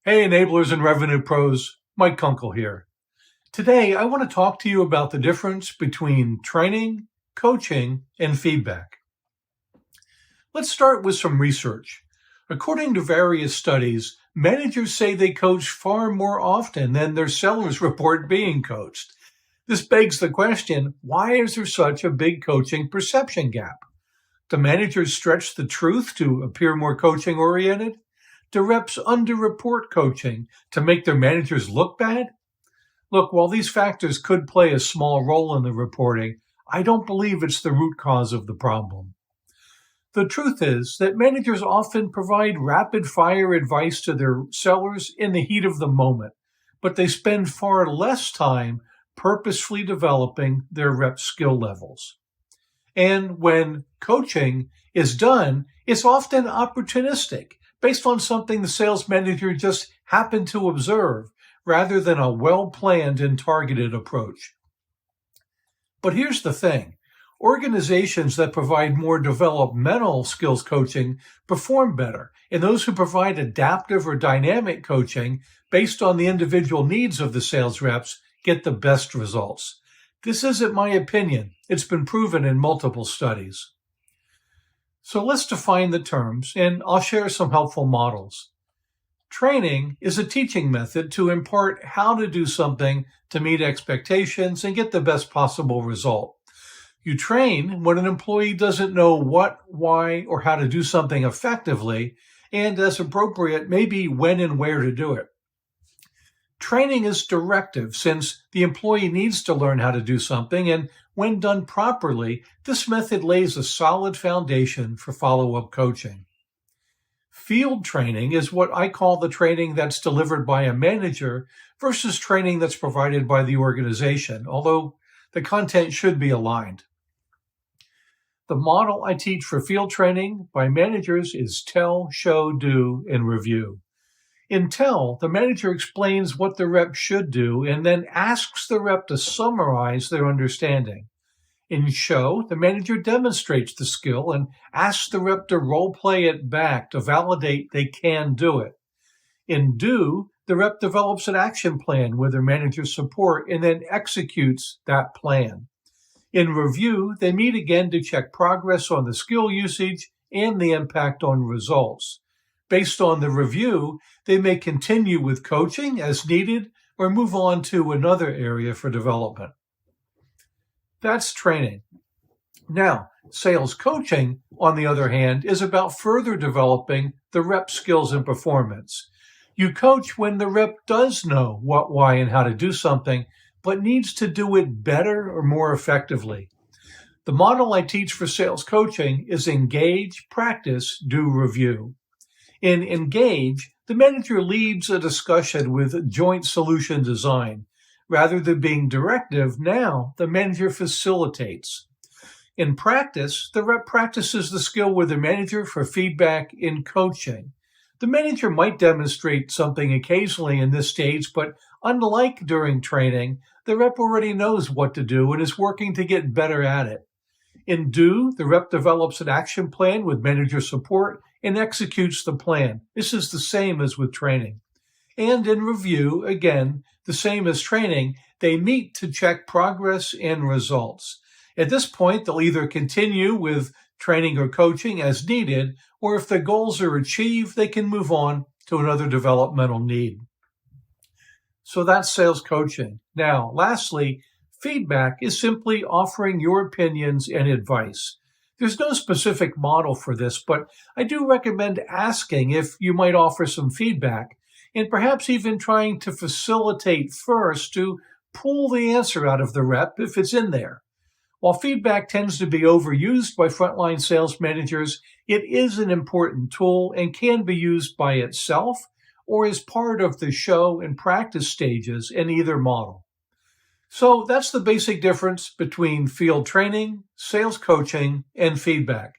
Hey, enablers and revenue pros, Mike Kunkel here. Today, I want to talk to you about the difference between training, coaching, and feedback. Let's start with some research. According to various studies, managers say they coach far more often than their sellers report being coached. This begs the question, why is there such a big coaching perception gap? Do managers stretch the truth to appear more coaching oriented? Do reps underreport coaching to make their managers look bad? Look, while these factors could play a small role in the reporting, I don't believe it's the root cause of the problem. The truth is that managers often provide rapid fire advice to their sellers in the heat of the moment, but they spend far less time purposefully developing their rep skill levels. And when coaching is done, it's often opportunistic, based on something the sales manager just happened to observe, rather than a well-planned and targeted approach. But here's the thing. Organizations that provide more developmental skills coaching perform better, and those who provide adaptive or dynamic coaching based on the individual needs of the sales reps get the best results. This isn't my opinion. It's been proven in multiple studies. So let's define the terms, and I'll share some helpful models. Training is a teaching method to impart how to do something to meet expectations and get the best possible result. You train when an employee doesn't know what, why, or how to do something effectively, and as appropriate, maybe when and where to do it. Training is directive since the employee needs to learn how to do something, and when done properly, this method lays a solid foundation for follow-up coaching. Field training is what I call the training that's delivered by a manager versus training that's provided by the organization, although the content should be aligned. The model I teach for field training by managers is tell, show, do, and review. In tell, the manager explains what the rep should do and then asks the rep to summarize their understanding. In show, the manager demonstrates the skill and asks the rep to role play it back to validate they can do it. In do, the rep develops an action plan with their manager's support and then executes that plan. In review, they meet again to check progress on the skill usage and the impact on results. Based on the review, they may continue with coaching as needed or move on to another area for development. That's training. Now, sales coaching, on the other hand, is about further developing the rep skills and performance. You coach when the rep does know what, why, and how to do something, but needs to do it better or more effectively. The model I teach for sales coaching is engage, practice, do, review. In engage, the manager leads a discussion with joint solution design. Rather than being directive, now the manager facilitates. In practice, the rep practices the skill with the manager for feedback in coaching. The manager might demonstrate something occasionally in this stage, but unlike during training, the rep already knows what to do and is working to get better at it. In do, the rep develops an action plan with manager support and executes the plan. This is the same as with training. And in review, again, the same as training, they meet to check progress and results. At this point, they'll either continue with training or coaching as needed, or if the goals are achieved, they can move on to another developmental need. So that's sales coaching. Now, lastly, feedback is simply offering your opinions and advice. There's no specific model for this, but I do recommend asking if you might offer some feedback, and perhaps even trying to facilitate first to pull the answer out of the rep if it's in there. While feedback tends to be overused by frontline sales managers, it is an important tool and can be used by itself or as part of the show and practice stages in either model. So that's the basic difference between field training, sales coaching, and feedback.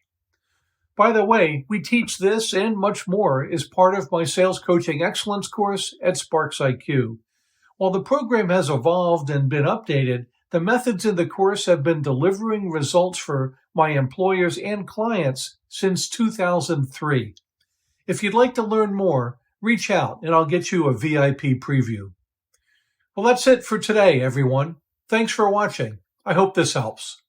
By the way, we teach this and much more as part of my Sales Coaching Excellence course at Sparks IQ. While the program has evolved and been updated, the methods in the course have been delivering results for my employers and clients since 2003. If you'd like to learn more, reach out and I'll get you a VIP preview. Well, that's it for today, everyone. Thanks for watching. I hope this helps.